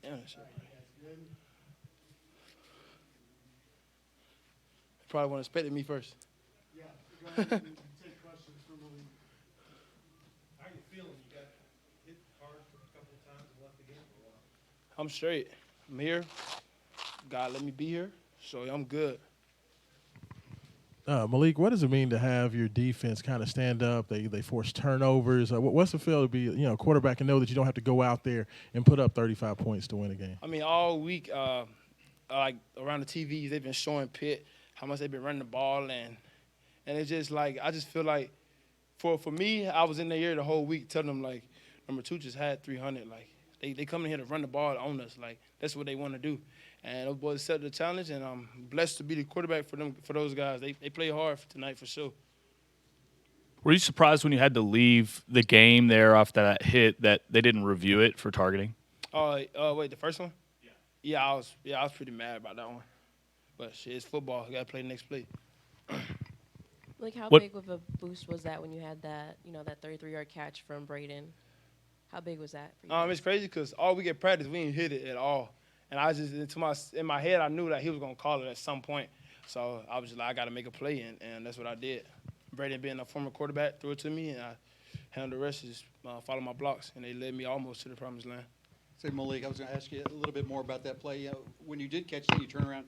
Damn, that shit. Probably wouldn't expected me first. Yeah, go ahead and take questions from the league. How are you feeling? You got hit hard a couple of times and left the game for a while. I'm straight. I'm here. God let me be here, so I'm good. Malik, what does it mean to have your defense kind of stand up? They force turnovers. What's it feel to be quarterback and know that you don't have to go out there and put up 35 points to win a game? I mean, all week, like around the TVs, they've been showing Pitt how much they've been running the ball, and it's just like I just feel like for me, I was in the ear the whole week telling them like number 2 just had 300. Like they come in here to run the ball on us. Like that's what they want to do. And those boys accepted the challenge, and I'm blessed to be the quarterback for those guys. They play hard for tonight for sure. Were you surprised when you had to leave the game there after that hit that they didn't review it for targeting? Wait, the first one? Yeah. I was pretty mad about that one. But shit, it's football. You gotta play the next play. Like, how What- big of a boost was that when you had that, that 33-yard catch from Braden? How big was that for you? It's crazy because all we at practice, we didn't hit it at all. And I just in my head, I knew that he was gonna call it at some point. So I was just like, I gotta make a play, and that's what I did. Braden being a former quarterback threw it to me, and I handled the rest, just follow my blocks, and they led me almost to the promised land. Say, Malik, I was going to ask you a little bit more about that play. When you did catch it, you turn around.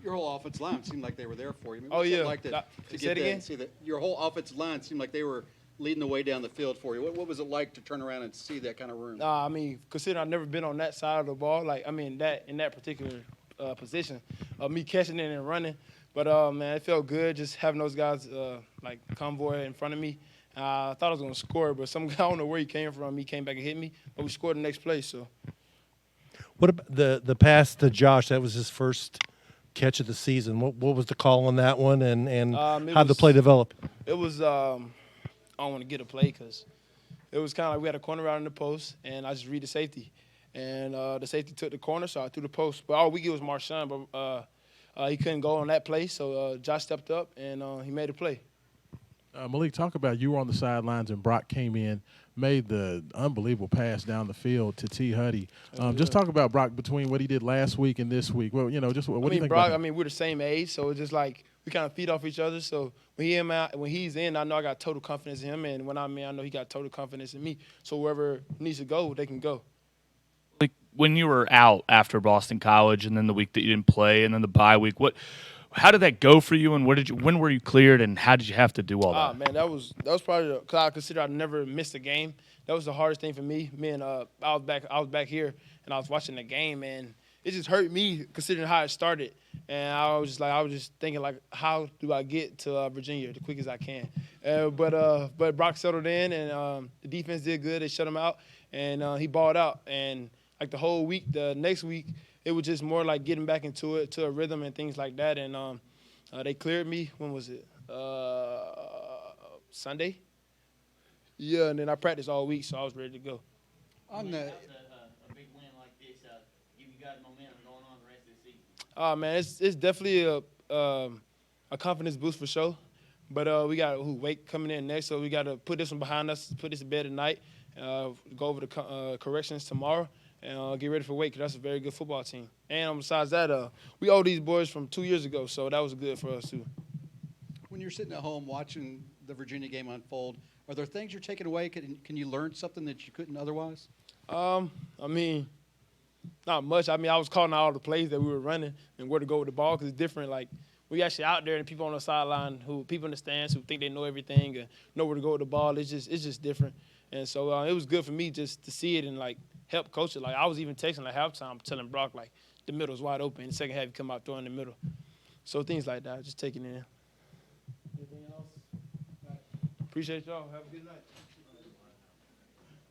Your whole offensive line seemed like they were there for you. I mean, what's it like to Say get it that again? and see that your whole offensive line seemed like they were leading the way down the field for you. What was it like to turn around and see that kind of room? I mean, considering I've never been on that side of the ball, like I mean that in that particular position, me catching it and running. But man, it felt good just having those guys like convoy in front of me. I thought I was gonna score, but some guy I don't know where he came from. He came back and hit me, but we scored the next play. So What about the pass to Josh? That was his first catch of the season. What was the call on that one, and how'd the play develop? it was I don't want to get a play because it was kind of like we had a corner out in the post, and I just read the safety, and the safety took the corner, so I threw the post. But all week it was Marshawn, but he couldn't go on that play, so Josh stepped up and he made a play. Malik, talk about you were on the sidelines and Brock came in, made the unbelievable pass down the field to T. Huddy. Just talk about Brock between what he did last week and this week. Well, just what do you think Brock, about him? we're the same age, so it's just like we kind of feed off each other. So when he's in, I know I got total confidence in him, and when I'm in, I know he got total confidence in me. So wherever needs to go, they can go. Like when you were out after Boston College, and then the week that you didn't play, and then the bye week, how did that go for you? And when were you cleared? And how did you have to do all that? Man, that was probably because I consider I never missed a game. That was the hardest thing for me. I was back here and I was watching the game, and it just hurt me considering how it started. And I was just thinking like, how do I get to Virginia the quickest I can? But Brock settled in, and the defense did good. They shut him out, and he balled out. And like the whole week, the next week, it was just more like getting back into it, to a rhythm and things like that. And they cleared me. When was it? Sunday. Yeah, and then I practiced all week, so I was ready to go. On the A big win like this give you guys momentum going on the rest of the season? Man, it's definitely a confidence boost for sure. But we got Wake coming in next, so we got to put this one behind us, put this to bed tonight, go over the corrections tomorrow, and get ready for Wake, 'cause that's a very good football team. And besides that, we owe these boys from 2 years ago, so that was good for us too. when you're sitting at home watching the Virginia game unfold, are there things you're taking away? Can you learn something that you couldn't otherwise? I mean, not much. I was calling out all the plays that we were running and where to go with the ball, because it's different. Like, we actually out there and people on the sideline, people in the stands who think they know everything and know where to go with the ball. It's just different. And so it was good for me just to see it and, like, help coach it. Like, I was even texting at halftime telling Brock, like, the middle's wide open. In the second half, you come out throwing in the middle. So things like that, just taking it in. Anything else? Appreciate y'all. Have a good night.